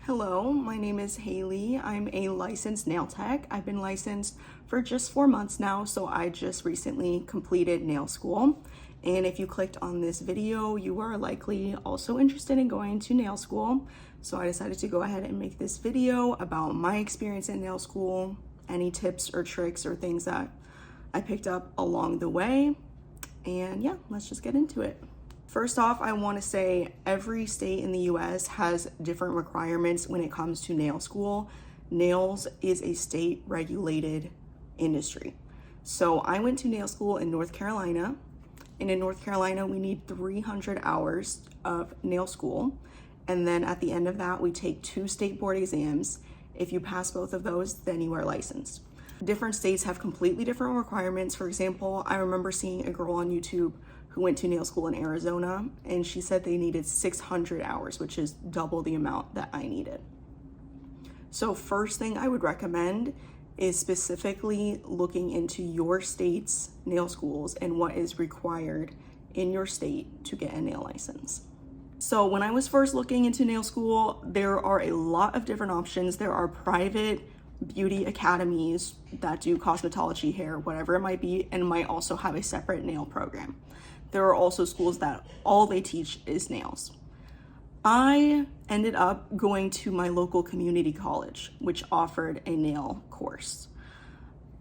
Hello, my name is Haley. I'm a licensed nail tech. I've been licensed for just 4 months now, so I just recently completed nail school. And if you clicked on this video, you are likely also interested in going to nail school. So I decided to go ahead and make this video about my experience in nail school, any tips or tricks or things that I picked up along the way. And yeah, let's just get into it. First off, I want to say every state in the US has different requirements when it comes to nail school. Nails is a state regulated industry. So I went to nail school in North Carolina, and in North Carolina, we need 300 hours of nail school. And then at the end of that, we take 2 state board exams. If you pass both of those, then you are licensed. Different states have completely different requirements. For example, I remember seeing a girl on YouTube who went to nail school in Arizona, and she said they needed 600 hours, which is double the amount that I needed. So first thing I would recommend is specifically looking into your state's nail schools and what is required in your state to get a nail license. So when I was first looking into nail school, there are a lot of different options. There are private beauty academies that do cosmetology, hair, whatever it might be, and might also have a separate nail program. There are also schools that all they teach is nails. I ended up going to my local community college, which offered a nail course.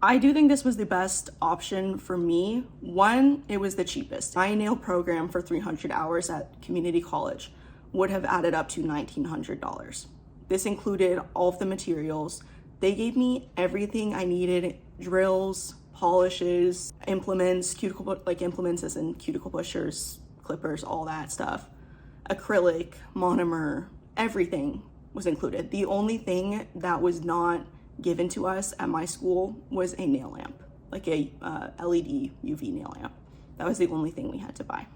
I do think this was the best option for me. One, it was the cheapest. My nail program for 300 hours at community college would have added up to $1,900. This included all of the materials. They gave me everything I needed: drills, polishes, implements, implements as in cuticle pushers, clippers, all that stuff, acrylic, monomer, everything was included. The only thing that was not given to us at my school was a nail lamp, like a LED UV nail lamp. That was the only thing we had to buy.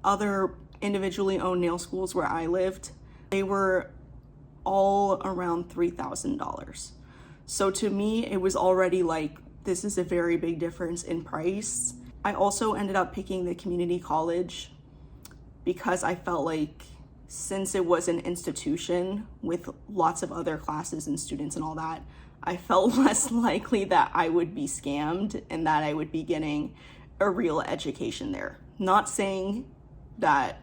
Other individually owned nail schools where I lived, they were all around $3,000. So to me, it was already like, this is a very big difference in price. I also ended up picking the community college because I felt like, since it was an institution with lots of other classes and students and all that, I felt less likely that I would be scammed and that I would be getting a real education there. Not saying that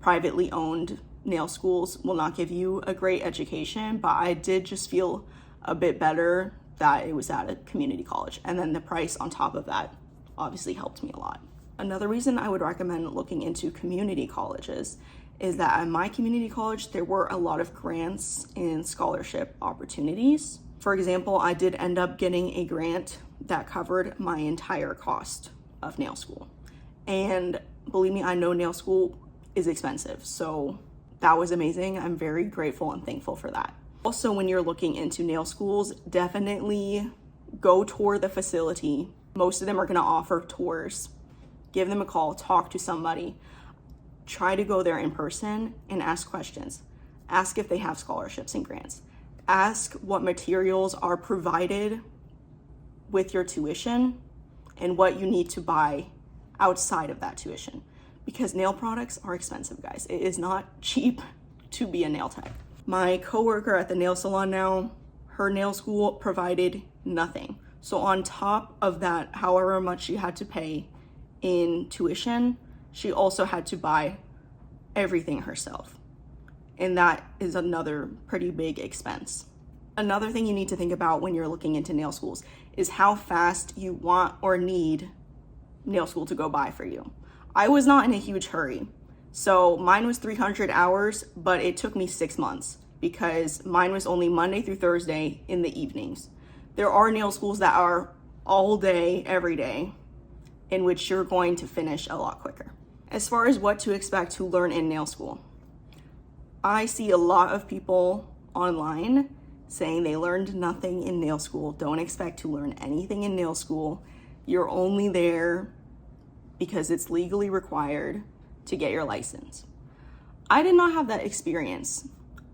privately owned nail schools will not give you a great education, but I did just feel a bit better that it was at a community college. And then the price on top of that obviously helped me a lot. Another reason I would recommend looking into community colleges is that at my community college, there were a lot of grants and scholarship opportunities. For example, I did end up getting a grant that covered my entire cost of nail school. And believe me, I know nail school is expensive, so that was amazing. I'm very grateful and thankful for that. Also, when you're looking into nail schools, definitely go tour the facility. Most of them are going to offer tours. Give them a call, talk to somebody. Try to go there in person and ask questions. Ask if they have scholarships and grants. Ask what materials are provided with your tuition and what you need to buy outside of that tuition. Because nail products are expensive, guys. It is not cheap to be a nail tech. My coworker at the nail salon now, her nail school provided nothing. So on top of that, however much she had to pay in tuition, she also had to buy everything herself. And that is another pretty big expense. Another thing you need to think about when you're looking into nail schools is how fast you want or need nail school to go by for you. I was not in a huge hurry. So mine was 300 hours, but it took me 6 months because mine was only Monday through Thursday in the evenings. There are nail schools that are all day, every day, in which you're going to finish a lot quicker. As far as what to expect to learn in nail school, I see a lot of people online saying they learned nothing in nail school. Don't expect to learn anything in nail school. You're only there because it's legally required to get your license. I did not have that experience.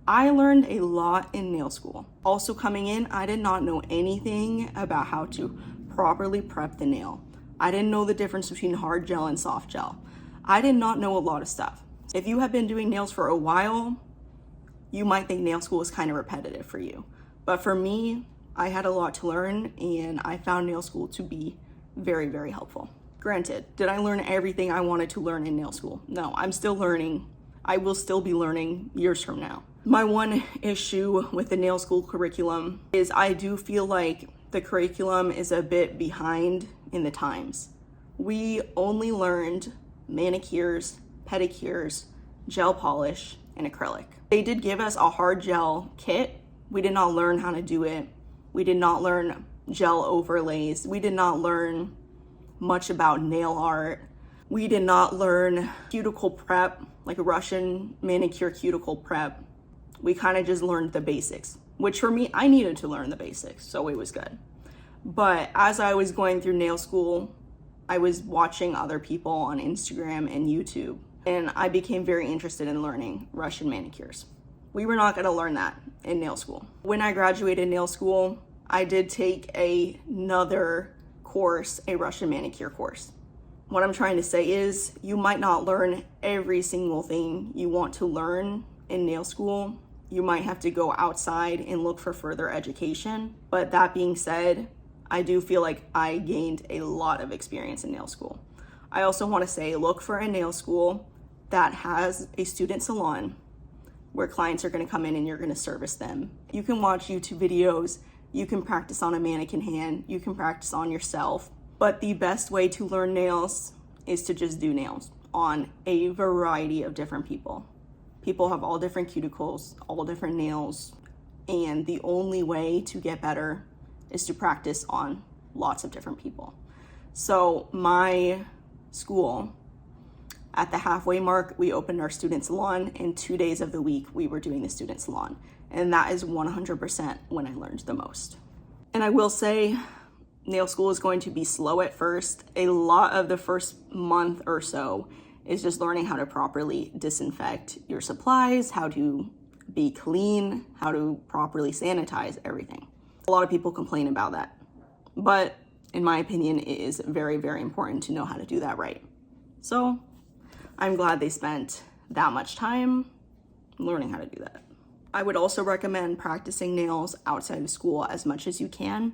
I learned a lot in nail school. Also coming in, I did not know anything about how to properly prep the nail. I didn't know the difference between hard gel and soft gel. I did not know a lot of stuff. If you have been doing nails for a while, you might think nail school is kind of repetitive for you. But for me, I had a lot to learn, and I found nail school to be very, very helpful. Granted, did I learn everything I wanted to learn in nail school? No, I'm still learning. I will still be learning years from now. My one issue with the nail school curriculum is I do feel like the curriculum is a bit behind in the times. We only learned manicures, pedicures, gel polish, and acrylic. They did give us a hard gel kit. We did not learn how to do it. We did not learn gel overlays. We did not learn much about nail art. We did not learn cuticle prep, like a Russian manicure cuticle prep. We kind of just learned the basics, which for me, I needed to learn the basics, so it was good. But as I was going through nail school, I was watching other people on Instagram and YouTube, and I became very interested in learning Russian manicures. We were not going to learn that in nail school. When I graduated nail school, I did take another course, a Russian manicure course. What I'm trying to say is you might not learn every single thing you want to learn in nail school. You might have to go outside and look for further education. But that being said, I do feel like I gained a lot of experience in nail school. I also want to say look for a nail school that has a student salon where clients are going to come in and you're going to service them. You can watch YouTube videos. You can practice on a mannequin hand. You can practice on yourself. But the best way to learn nails is to just do nails on a variety of different people. People have all different cuticles, all different nails. And the only way to get better is to practice on lots of different people. So my school, at the halfway mark, we opened our student salon, and 2 days of the week we were doing the student salon. And that is 100% when I learned the most. And I will say, nail school is going to be slow at first. A lot of the first month or so is just learning how to properly disinfect your supplies, how to be clean, how to properly sanitize everything. A lot of people complain about that. But in my opinion, it is very, very important to know how to do that right. So I'm glad they spent that much time learning how to do that. I would also recommend practicing nails outside of school as much as you can.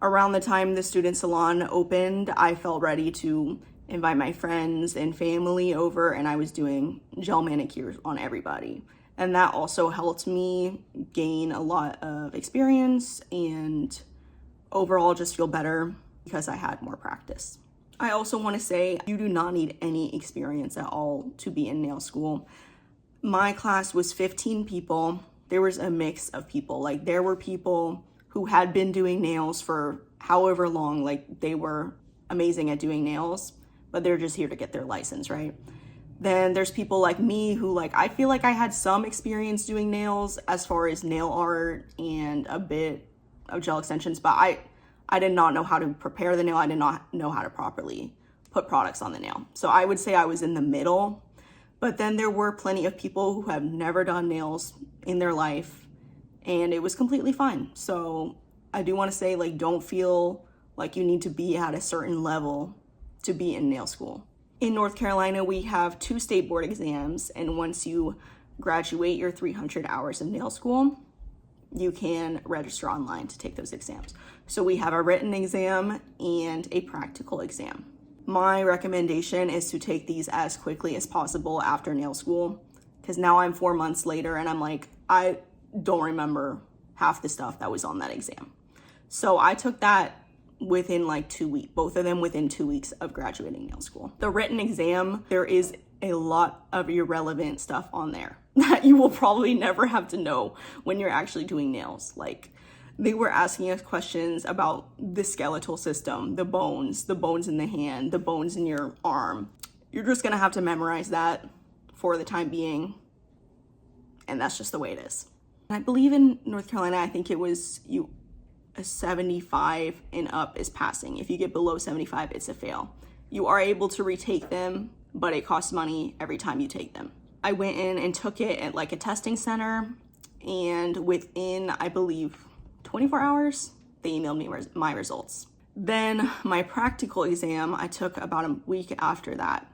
Around the time the student salon opened, I felt ready to invite my friends and family over, and I was doing gel manicures on everybody. And that also helped me gain a lot of experience and overall just feel better because I had more practice. I also want to say you do not need any experience at all to be in nail school. My class was 15 people. There was a mix of people. Like there were people who had been doing nails for however long, like they were amazing at doing nails, but they're just here to get their license, right? Then there's people like me who I feel like I had some experience doing nails as far as nail art and a bit of gel extensions, but I did not know how to prepare the nail. I did not know how to properly put products on the nail. So I would say I was in the middle, but then there were plenty of people who have never done nails in their life and it was completely fine. So I do want to say don't feel like you need to be at a certain level to be in nail school. In North Carolina, we have 2 state board exams, and once you graduate your 300 hours of nail school, you can register online to take those exams. So we have a written exam and a practical exam. My recommendation is to take these as quickly as possible after nail school, because now I'm 4 months later and I don't remember half the stuff that was on that exam. So I took that within 2 weeks, both of them within 2 weeks of graduating nail school. The written exam, there is a lot of irrelevant stuff on there that you will probably never have to know when you're actually doing nails. They were asking us questions about the skeletal system, the bones in the hand, the bones in your arm. You're just gonna have to memorize that for the time being, and that's just the way it is. And I believe in North Carolina, I think it was a 75 and up is passing. If you get below 75, it's a fail. You are able to retake them, but it costs money every time you take them. I went in and took it at a testing center, and within, I believe, 24 hours, they emailed me my results. Then my practical exam, I took about a week after that.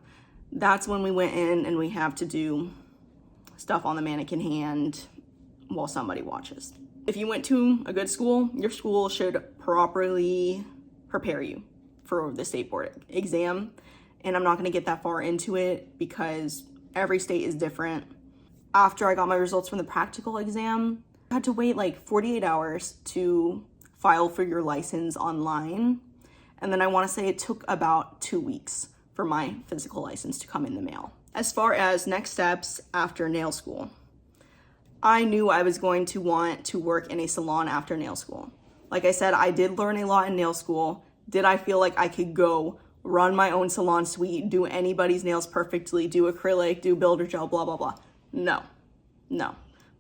That's when we went in and we have to do stuff on the mannequin hand while somebody watches. If you went to a good school, your school should properly prepare you for the state board exam. And I'm not going to get that far into it because every state is different. After I got my results from the practical exam, I had to wait like 48 hours to file for your license online. And then I want to say it took about 2 weeks for my physical license to come in the mail. As far as next steps after nail school, I knew I was going to want to work in a salon after nail school. Like I said, I did learn a lot in nail school. Did I feel like I could go run my own salon suite, do anybody's nails perfectly, do acrylic, do builder gel, blah, blah, blah? No.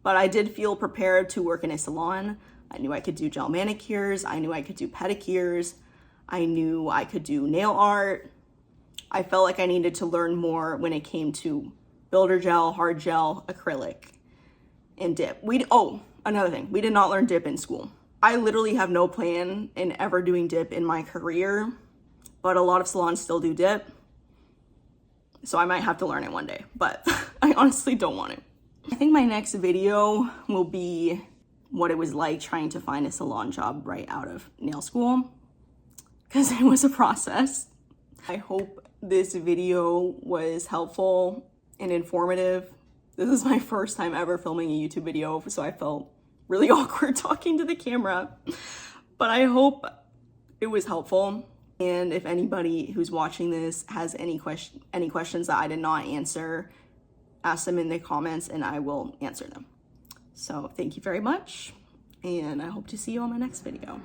But I did feel prepared to work in a salon. I knew I could do gel manicures. I knew I could do pedicures. I knew I could do nail art. I felt like I needed to learn more when it came to builder gel, hard gel, acrylic, and dip. Another thing, we did not learn dip in school. I literally have no plan in ever doing dip in my career, but a lot of salons still do dip. So I might have to learn it one day, but I honestly don't want it. I think my next video will be what it was like trying to find a salon job right out of nail school, because it was a process. I hope this video was helpful and informative. This is my first time ever filming a YouTube video, so I felt really awkward talking to the camera, but I hope it was helpful. And if anybody who's watching this has any questions that I did not answer, ask them in the comments and I will answer them. So thank you very much, and I hope to see you on my next video.